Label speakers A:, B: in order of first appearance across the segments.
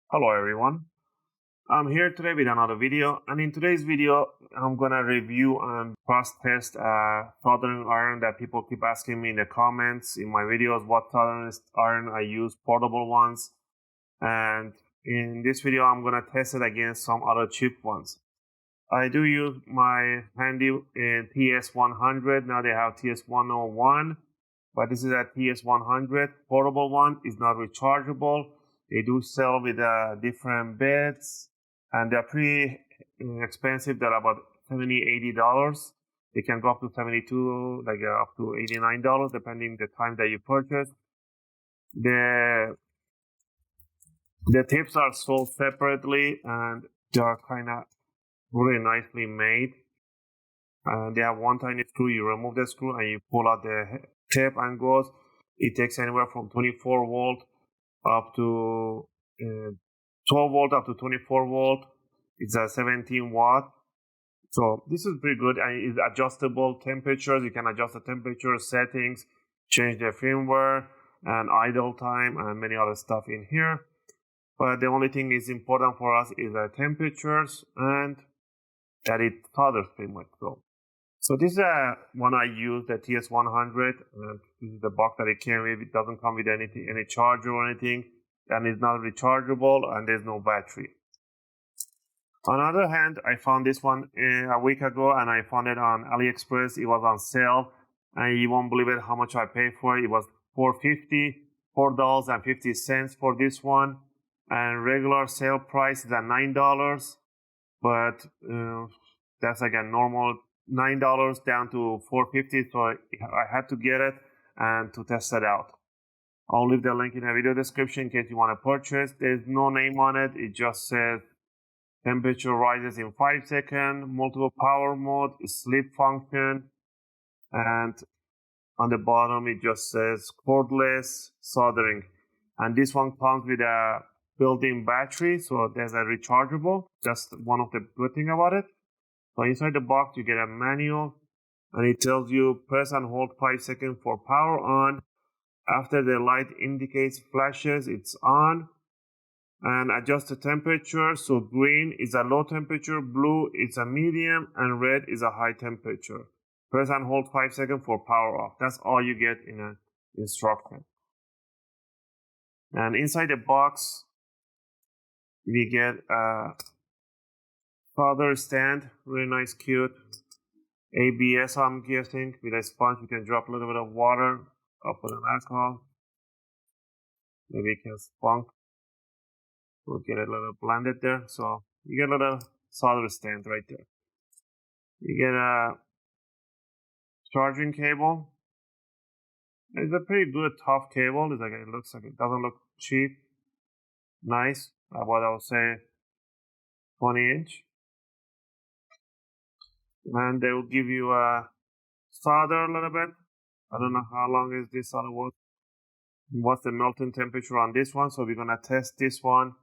A: Hello everyone, I'm here today with another video, and in today's video I'm gonna review and cross test a soldering iron that people keep asking me in the comments in my videos what soldering iron I use, portable ones, and in this video I'm gonna test it against some other cheap ones. I do use my handy TS100. Now they have TS101, but this is a TS100 portable one. It's not rechargeable. They do sell with different beds, and they're pretty expensive. They're about $70–$80. They can go up to $72, like up to $89, depending the time that you purchase. The tips are sold separately, and they are kind of really nicely made. They have one tiny screw. You remove the screw and you pull out the tip and goes. It takes anywhere from 24 volt up to 12 volt up to 24 volt. It's a 17 watt. So this is pretty good, and it's adjustable temperatures. You can adjust the temperature settings, change the firmware and idle time and many other stuff in here. But the only thing is important for us is the temperatures and that it solders pretty much. So this is one I use, the TS100, and this is the box that it came with. It doesn't come with any charger or anything, and it's not rechargeable, and there's no battery. On the other hand, I found this one a week ago, and I found it on Aliexpress. It was on sale, and you won't believe it how much I paid for it. It was $4.50 for this one, and regular sale price is at $9, but that's like a normal $9 down to $4.50, so I had to get it and to test it out. I'll leave the link in the video description in case you want to purchase. There's no name on it. It just says temperature rises in 5 seconds, multiple power mode, sleep function, and on the bottom it just says cordless soldering. And this one comes with a built-in battery, so there's a rechargeable. That's one of the good things about it. So inside the box you get a manual, and it tells you press and hold 5 seconds for power on. After the light indicates flashes, it's on. And adjust the temperature. So green is a low temperature, blue is a medium, and red is a high temperature. Press and hold 5 seconds for power off. That's all you get in an instruction. And inside the box we get a solder stand, really nice, cute. ABS, I'm guessing, with a sponge. You can drop a little bit of water, up with an alcohol. Maybe you can spunk. We'll get a little blended there. So you get a little solder stand right there. You get a charging cable. It's a pretty good tough cable. It looks like it doesn't look cheap. Nice. What I would say 20-inch. And they will give you a solder a little bit. I don't know how long is this solder work. What's the melting temperature on this one? So we're gonna test this one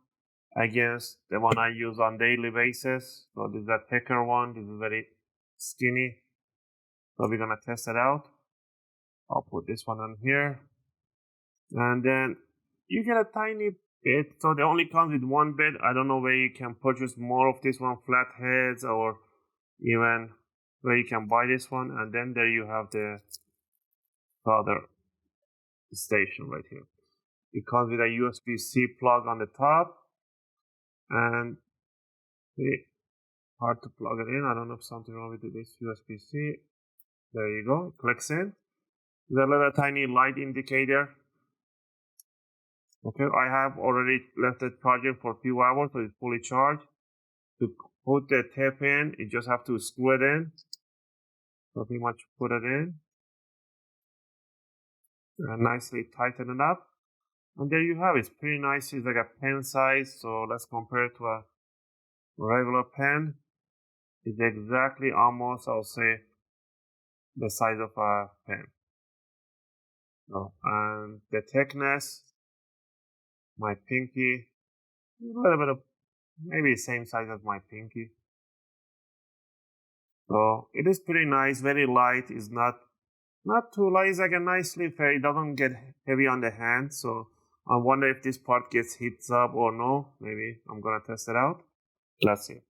A: against the one I use on daily basis. So this is a thicker one. This is very skinny. So we're gonna test it out. I'll put this one on here, and then you get a tiny bit. So they only comes with one bit. I don't know where you can purchase more of this one, flatheads, or even where you can buy this one. And then there you have the solder station right here. It comes with a USB-C plug on the top, and it's hard to plug it in. I don't know if something wrong with this USB-C. There you go. It clicks in. There's a little tiny light indicator. Okay, I have already left it charging for a few hours, so it's fully charged. To put the tip in, you just have to screw it in. So pretty much put it in and nicely tighten it up. And there you have it. It's pretty nice. It's like a pen size. So let's compare it to a regular pen. It's exactly almost, I'll say, the size of a pen. So, and the thickness, my pinky, a little bit of maybe same size as my pinky. So it is pretty nice, very light. It's not Not too light, it's like a nicely fair. It doesn't get heavy on the hand, so I wonder if this part gets heats up or no. Maybe I'm gonna test it out. Let's see.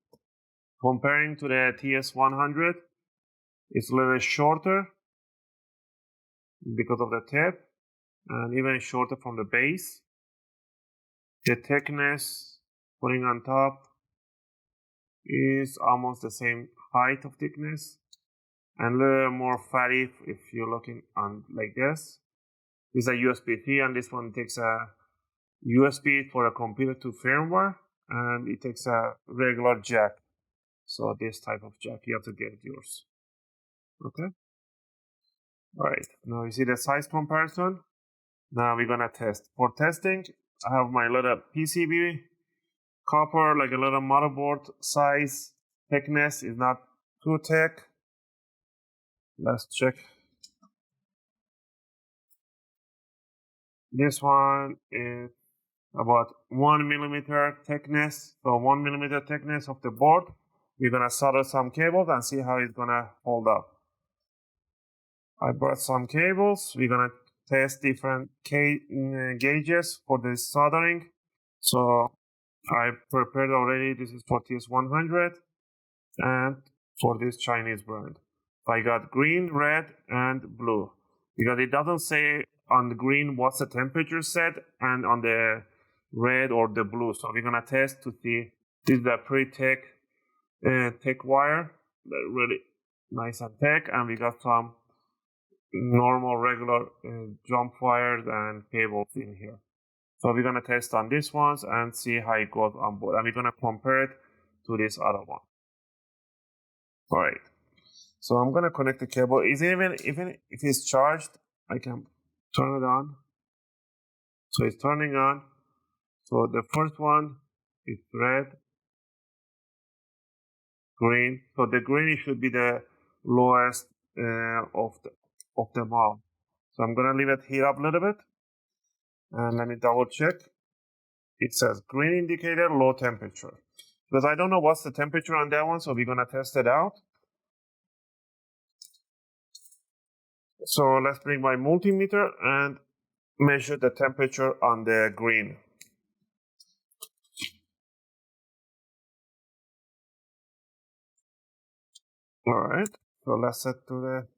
A: Comparing to the TS100, it's a little shorter because of the tip, and even shorter from the base. The thickness putting on top is almost the same height of thickness, and a little more fatty if you're looking on like this. This is a USB-C, and this one takes a USB for a computer to firmware, and it takes a regular jack. So this type of jack, you have to get yours. Okay. All right. Now you see the size comparison. Now we're gonna test. For testing, I have my little PCB copper, like a little motherboard size. Thickness is not too thick. Let's check. This one is about 1 millimeter thickness. So 1 millimeter thickness of the board. We're gonna solder some cables and see how it's gonna hold up. I brought some cables. We're gonna test different gauges for this soldering. So I prepared already. This is for TS100 and for this Chinese brand. I got green, red, and blue, because it doesn't say on the green what's the temperature set and on the red or the blue. So we're gonna test to see. This is a pretty thick wire, really nice and thick, and we got some normal regular jump wires and cables in here. So we're gonna test on these ones and see how it goes on board, and we're gonna compare it to this other one. All right. So I'm gonna connect the cable. Even if it's charged, I can turn it on. So it's turning on. So the first one is red, green. So the green should be the lowest of them all. So I'm gonna leave it heat up a little bit, and let me double check. It says green indicator, low temperature, because I don't know what's the temperature on that one. So we're gonna test it out. So let's bring my multimeter and measure the temperature on the green. All right, so let's set to the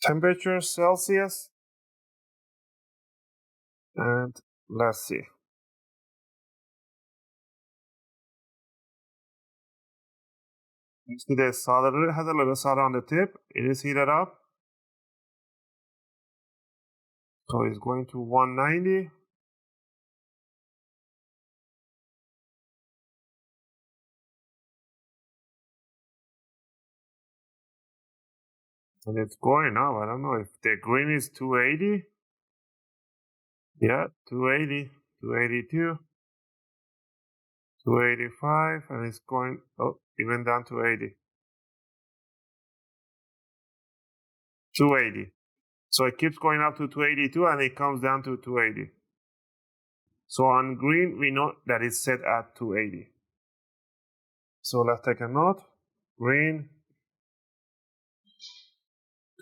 A: temperature Celsius, and let's see. You see the solder, it has a little solder on the tip. It is heated up. So it's going to 190. And it's going up. I don't know if the green is 280. Yeah, 280, 282, 285, and it's going, oh, even down to 80. 280. So it keeps going up to 282 and it comes down to 280. So on green, we know that it's set at 280. So let's take a note. Green,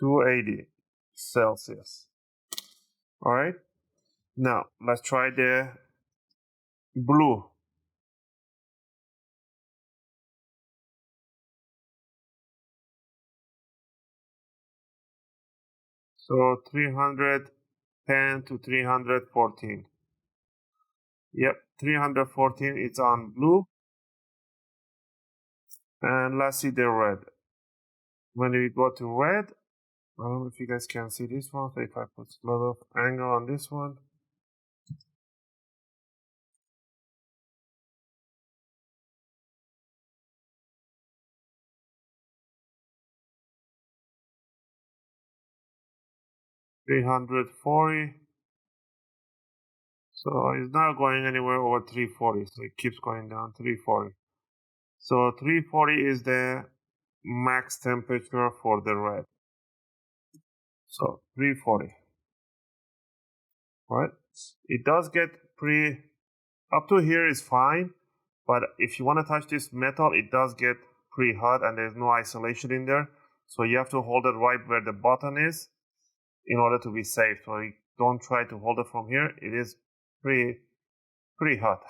A: 280 Celsius. All right. Now let's try the blue. So 310 to 314. Yep, 314 it's on blue. And let's see the red. When we go to red, I don't know if you guys can see this one. So if I put a lot of angle on this one. $340. So it's not going anywhere over 340. So it keeps going down 340. So 340 is the max temperature for the red. So 340. Right? It does get pretty, up to here is fine. But if you want to touch this metal, it does get pretty hot and there's no isolation in there. So you have to hold it right where the button is in order to be safe. So you don't try to hold it from here. It is pretty hot.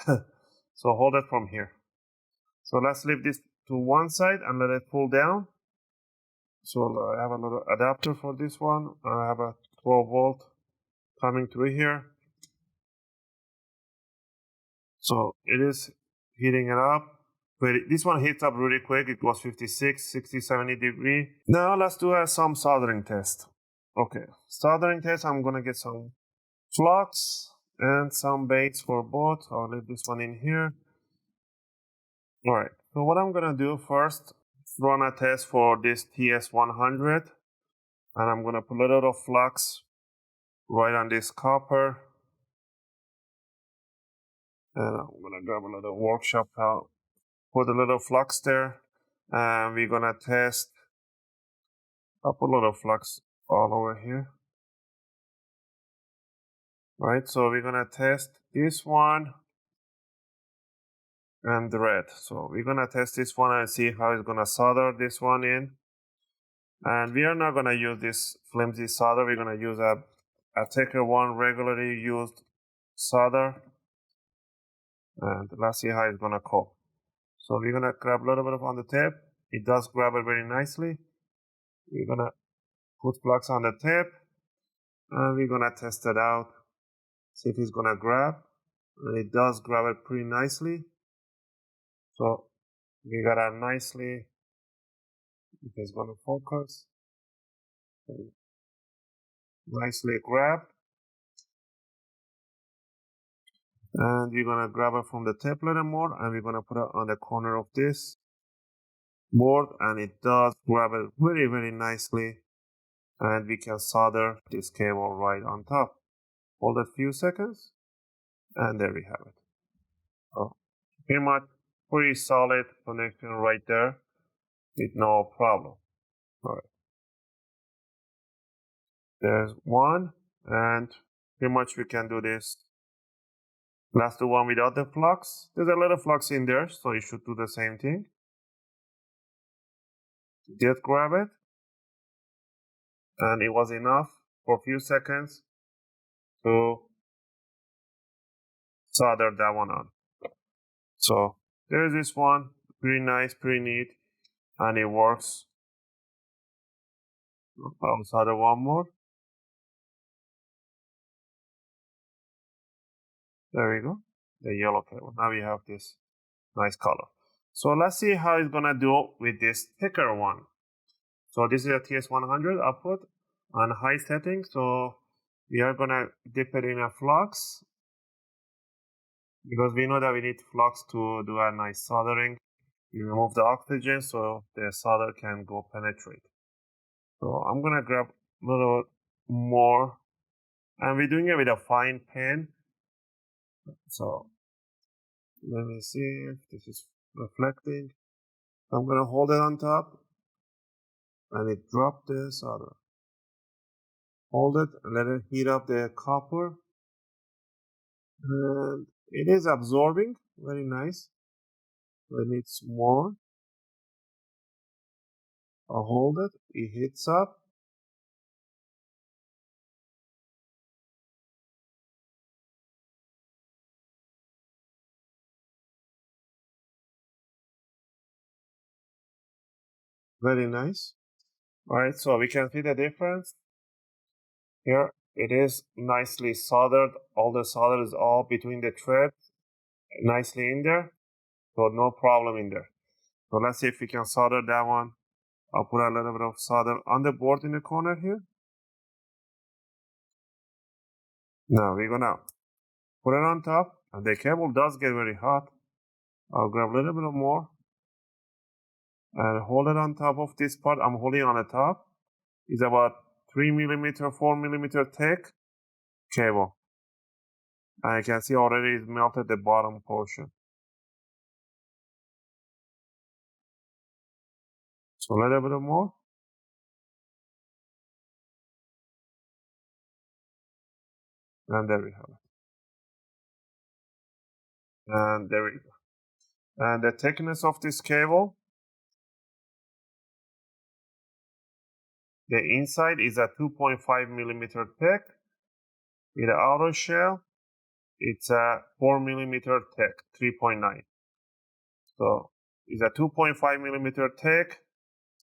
A: So hold it from here. So let's leave this to one side and let it pull down. So I have a little adapter for this one. I have a 12 volt coming through here. So it is heating it up. But this one heats up really quick. It goes 56, 60, 70 degree. Now let's do some soldering test. Okay, soldering test. I'm gonna get some flux and some baits for both. I'll leave this one in here. All right, so what I'm gonna do first, run a test for this TS100, and I'm gonna put a little flux right on this copper, and I'm gonna grab a little workshop out, put a little flux there, and we're gonna test. I'll put a little flux all over here. All right, so we're gonna test this one and the red. So we're gonna test this one and see how it's gonna solder this one in. And we are not gonna use this flimsy solder. We're gonna use a TS100 regularly used solder. And let's see how it's gonna cope. So we're gonna grab a little bit on the tip. It does grab it very nicely. We're gonna put flux on the tip and we're gonna test it out. See if it's gonna grab. And it does grab it pretty nicely. So we got a nicely, if it's gonna focus, nicely grab. And we're gonna grab it from the tip a little more and we're gonna put it on the corner of this board, and it does grab it very nicely, and we can solder this cable right on top. Hold it a few seconds and there we have it. So pretty much pretty solid connection right there with no problem. All right, there's one, and pretty much we can do this. Let's do one without the flux. There's a little flux in there, so you should do the same thing. Just grab it, and it was enough for a few seconds to solder that one on. So there's this one, pretty nice, pretty neat, and it works. I'll solder one more. There we go, the yellow cable. Now we have this nice color. So let's see how it's gonna do with this thicker one. So this is a TS100 output on high setting. So we are gonna dip it in a flux because we know that we need flux to do a nice soldering. You remove the oxygen so the solder can go penetrate. So I'm gonna grab a little more, and we're doing it with a fine pen. So let me see if this is reflecting. I'm gonna hold it on top and it dropped the solder. Hold it and let it heat up the copper. And it is absorbing, very nice. It needs more. I'll hold it, it heats up. Very nice. Alright, so we can see the difference. Here it is nicely soldered. All the solder is all between the threads, nicely in there. So no problem in there. So let's see if we can solder that one. I'll put a little bit of solder on the board in the corner here. Now we're gonna put it on top, and the cable does get very hot. I'll grab a little bit more and hold it on top of this part. I'm holding on the top. It's about 3mm, 4mm thick cable. And I can see already it's melted the bottom portion. So a little bit more. And there we have it. And there we go. And the thickness of this cable The inside is a 2.5 millimeter thick. With the outer shell, it's a 4 millimeter thick, 3.9. So it's a 2.5 millimeter thick,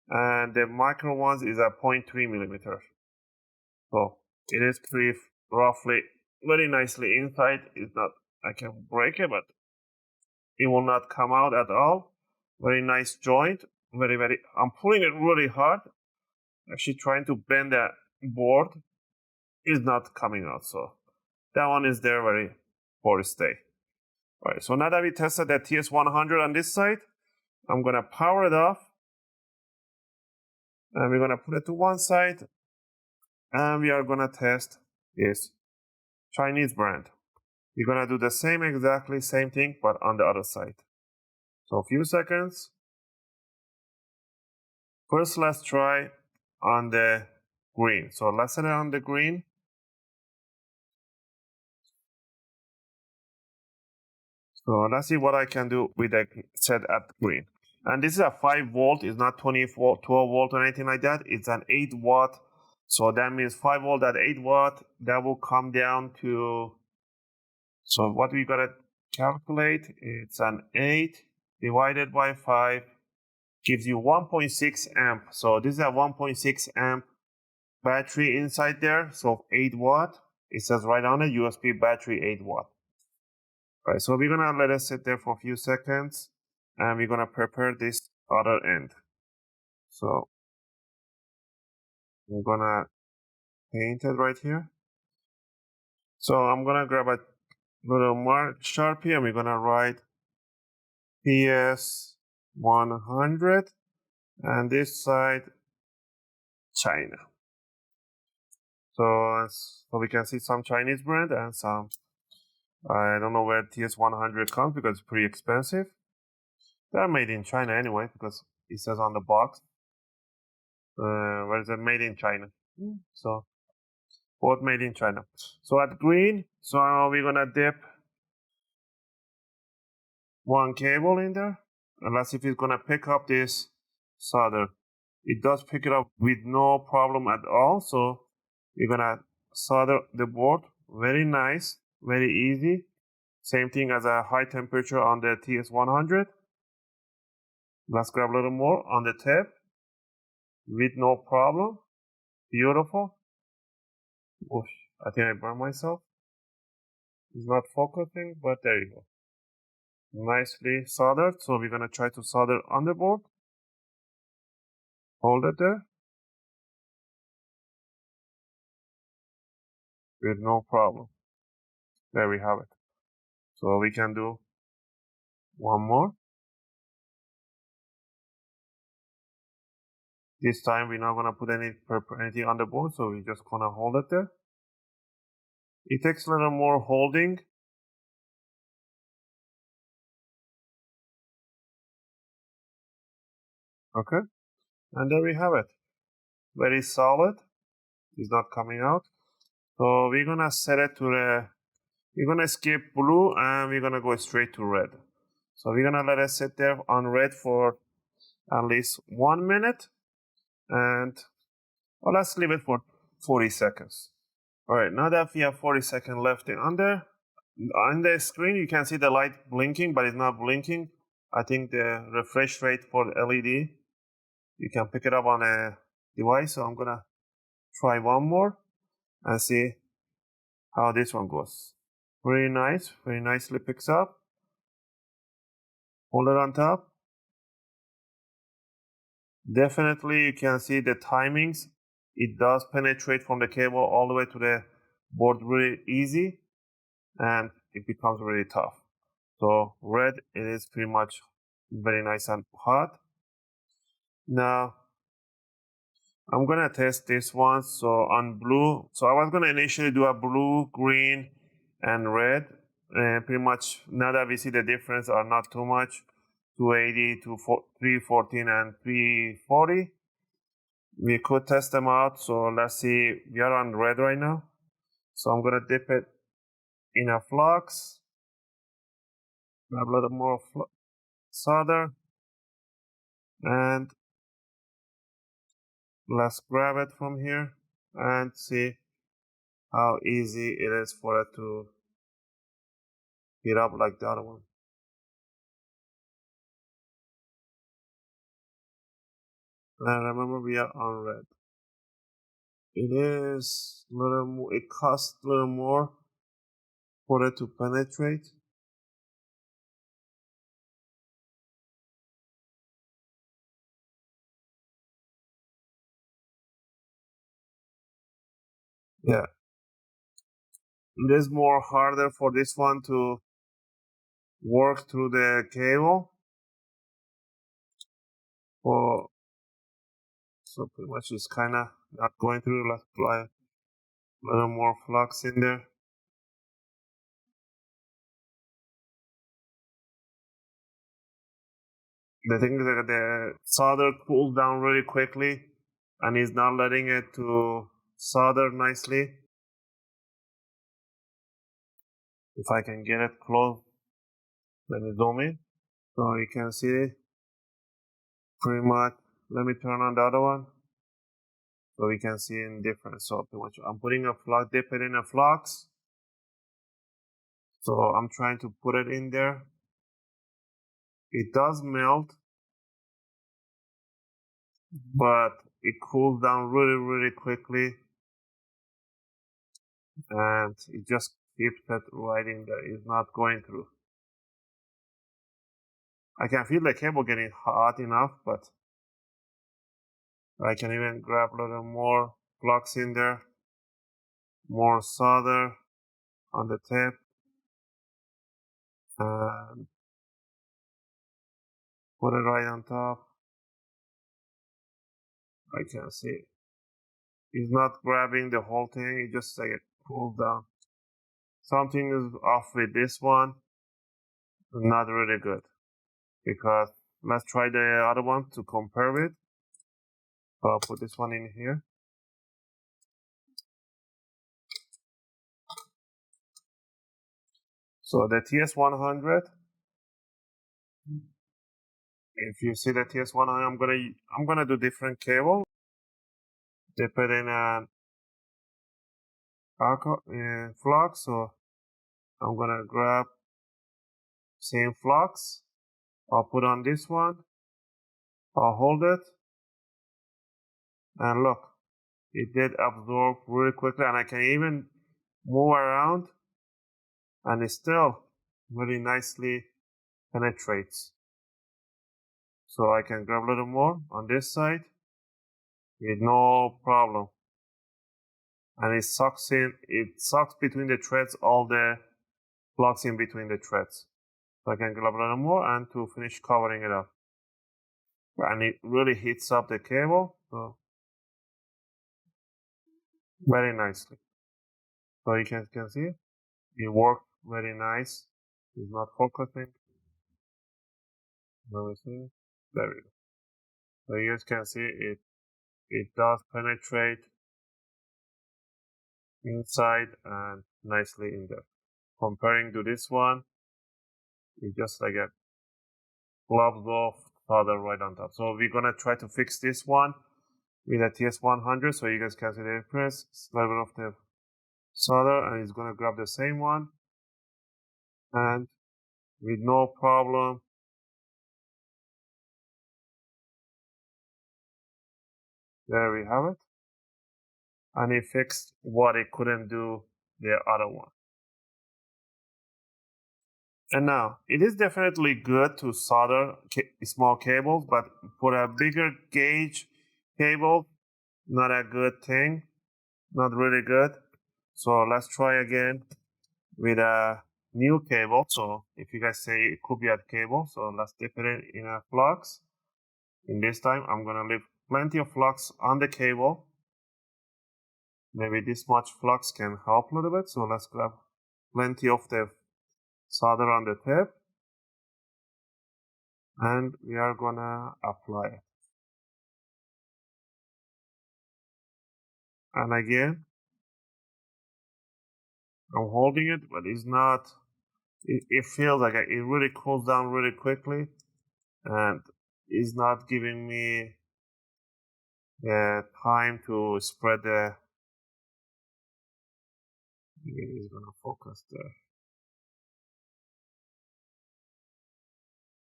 A: and the micro ones is a 0.3 millimeter. So it is pretty roughly, very nicely inside. It's not, I can break it, but it will not come out at all. Very nice joint. I'm pulling it really hard. Actually trying to bend the board. Is not coming out. So that one is there ready for stay. All right, so now that we tested that TS100 on this side, I'm gonna power it off. And we're gonna put it to one side. And we are gonna test this Chinese brand. We're gonna do the exactly same thing, but on the other side. So a few seconds. First, let's try on the green. So let's set it on the green. So let's see what I can do with the set at green. And this is a 5 volt, it's not 12 volt or anything like that. It's an 8 watt. So that means 5 volt at 8 watt, that will come down to, so what we gotta calculate, it's an 8 divided by 5, gives you 1.6 amp. So this is a 1.6 amp battery inside there. So 8 watt, it says right on it, USB battery 8 watt. All right, so we're gonna let it sit there for a few seconds, and we're gonna prepare this other end. So I'm gonna paint it right here. So I'm gonna grab a little Sharpie, and we're gonna write TS100, and this side China. So we can see some Chinese brand and some, I don't know where TS100 comes because it's pretty expensive. They're made in China anyway because it says on the box. Where is it? Made in China. So both made in China. So at green, so we're gonna dip one cable in there, and let's see if it's gonna pick up this solder. It does pick it up with no problem at all. So we're gonna solder the board. Very nice, very easy. Same thing as a high temperature on the TS100. Let's grab a little more on the tip with no problem. Beautiful. Oof, I think I burned myself. It's not focusing, but there you go. Nicely soldered. So we're gonna try to solder on the board. Hold it there. With no problem. There we have it. So we can do one more. This time we're not gonna put anything on the board, so we're just gonna hold it there. It takes a little more holding. Okay. And there we have it. Very solid. It's not coming out. So we're gonna set it to we're gonna skip blue and we're gonna go straight to red. So we're gonna let it sit there on red for at least 1 minute, and well, let's leave it for 40 seconds. All right, now that we have 40 seconds left on the screen, you can see the light blinking, but it's not blinking. I think the refresh rate for the LED, you can pick it up on a device. So I'm gonna try one more and see how this one goes. Very nice, very nicely picks up. Hold it on top. Definitely you can see the timings. It does penetrate from the cable all the way to the board really easy, and it becomes really tough. So red, it is pretty much very nice and hot. Now I'm gonna test this one. So on blue, so I was gonna initially do a blue, green, and red. And pretty much now that we see the difference are not too much, 280 to 314 and 340. We could test them out. So let's see, we are on red right now. So I'm gonna dip it in a flux, grab a little more solder, and Let's grab it from here and see how easy it is for it to heat up like the other one. And remember, we are on red. It is a little more, it costs a little more for it to penetrate. Yeah, it is more harder for this one to work through the cable. For so pretty much it's kind of not going through. Let's apply a little more flux in there. The thing is that the solder cools down really quickly and is not letting it to solder nicely. If I can get it close, let me zoom in. So you can see pretty much. Let me turn on the other one so we can see in difference. So pretty much I'm putting a flux, dip it in a flux. So I'm trying to put it in there. It does melt, but it cools down really, really quickly. And it just keeps it right in there. It's not going through. I can feel the cable getting hot enough, but I can even grab a little more flux in there, more solder on the tip, and put it right on top. I can see it's not grabbing the whole thing, it just like it cools down. Something is off with this one, not really good. Because let's try the other one to compare with. So I'll put this one in here. So the TS100, if you see the TS100, I'm gonna do different cable. Dip it in an flux. So I'm gonna grab same flux. I'll put on this one. I'll hold it, and look, it did absorb really quickly, and I can even move around, and it still really nicely penetrates. So I can grab a little more on this side with no problem. And it sucks between the threads all the flux in between the threads. So I can grab a little more and to finish covering it up. And it really heats up the cable, so very nicely. So you can see it worked very nice. It's not focusing. Let me see. There we go. So you guys can see it does penetrate inside and nicely in there. Comparing to this one, it just like a globs off solder right on top. So we're gonna try to fix this one with a TS100 so you guys can see the difference. Level of the solder, and it's gonna grab the same one, and with no problem, there we have it. And it fixed what it couldn't do the other one. And now, it is definitely good to solder small cables, but for a bigger gauge cable, not a good thing, not really good. So let's try again with a new cable. So if you guys say it could be a cable, so let's dip it in a flux. In this time, I'm gonna leave plenty of flux on the cable. Maybe this much flux can help a little bit. So let's grab plenty of the solder on the tip, and we are gonna apply it. And again, I'm holding it, but it's not, it feels like it really cools down really quickly, and it's not giving me time to spread the. It's gonna focus there.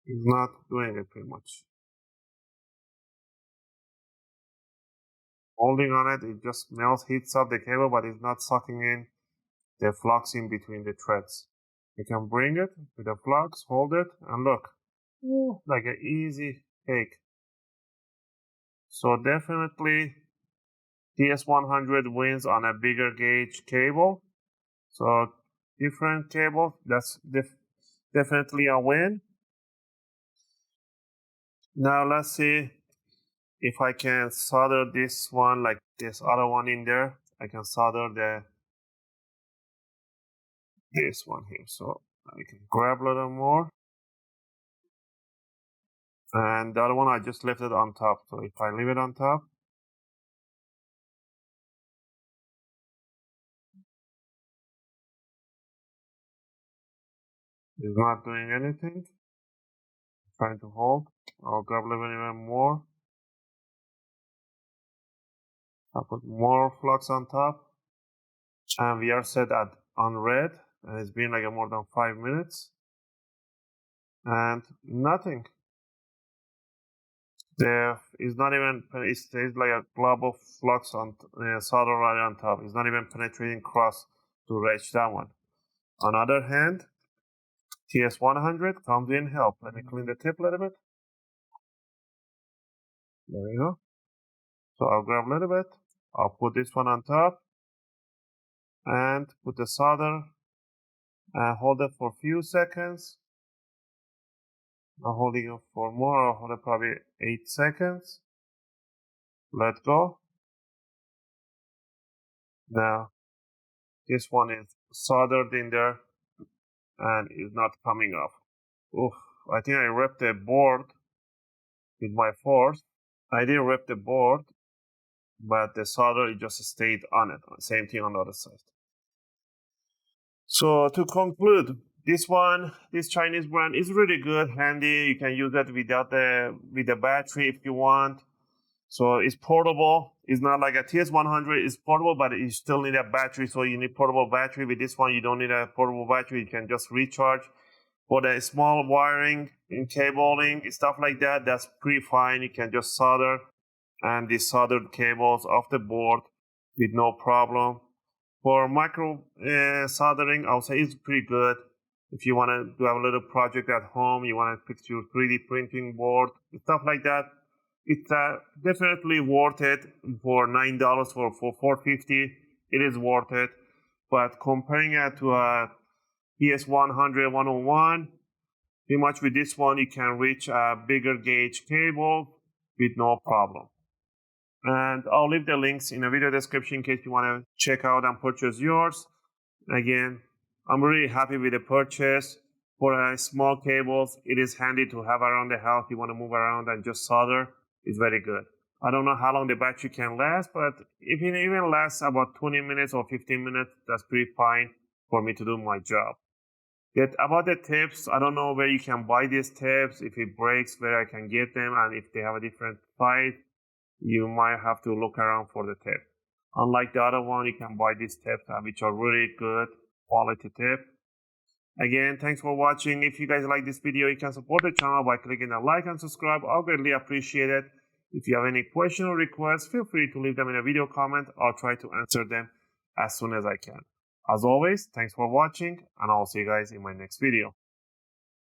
A: It's not doing it pretty much. Holding on it, it just melts, heats up the cable, but it's not sucking in the flux in between the threads. You can bring it with the flux, hold it, and look, like an easy cake. So definitely TS100 wins on a bigger gauge cable. So different cable, that's definitely a win. Now let's see if I can solder this one like this other one in there. I can solder this one here. So I can grab a little more. And the other one I just left it on top. So if I leave it on top, it's not doing anything. Trying to hold. I'll grab a little bit even more. I'll put more flux on top. And we are set at on red. And it's been like more than 5 minutes. And nothing. It's not even, it stays like a glob of flux on solder right on top. It's not even penetrating across to reach that one. On the other hand, TS100 comes in help. Let me clean the tip a little bit. There we go. So I'll grab a little bit. I'll put this one on top and put the solder and hold it for a few seconds. I'm holding it for more. I'll hold it probably 8 seconds. Let go. Now this one is soldered in there and is not coming off. Oof, I think I ripped the board with my force. I didn't rip the board, but the solder it just stayed on it. Same thing on the other side. So to conclude, this Chinese brand is really good, handy. You can use it without with the battery if you want. So it's portable. It's not like a TS100. It's portable, but you still need a battery. So you need portable battery. With this one, you don't need a portable battery. You can just recharge. For the small wiring and cabling, stuff like that, that's pretty fine. You can just solder and the soldered cables off the board with no problem. For micro soldering, I would say it's pretty good. If you want to do a little project at home, you want to fix your 3D printing board, stuff like that, it's definitely worth it for $9 for $450. It is worth it. But comparing it to a TS100 101, pretty much with this one, you can reach a bigger gauge cable with no problem. And I'll leave the links in the video description in case you want to check out and purchase yours. Again, I'm really happy with the purchase. For small cables, it is handy to have around the house. You want to move around and just solder. It's very good. I don't know how long the battery can last, but if it even lasts about 20 minutes or 15 minutes, that's pretty fine for me to do my job. Yet about the tips, I don't know where you can buy these tips, if it breaks, where I can get them, and if they have a different size, you might have to look around for the tip. Unlike the other one, you can buy these tips, which are really good quality tip. Again, thanks for watching. If you guys like this video, you can support the channel by clicking the like and subscribe. I'll greatly appreciate it. If you have any question or requests, feel free to leave them in a video comment. I'll try to answer them as soon as I can. As always, thanks for watching, and I'll see you guys in my next video.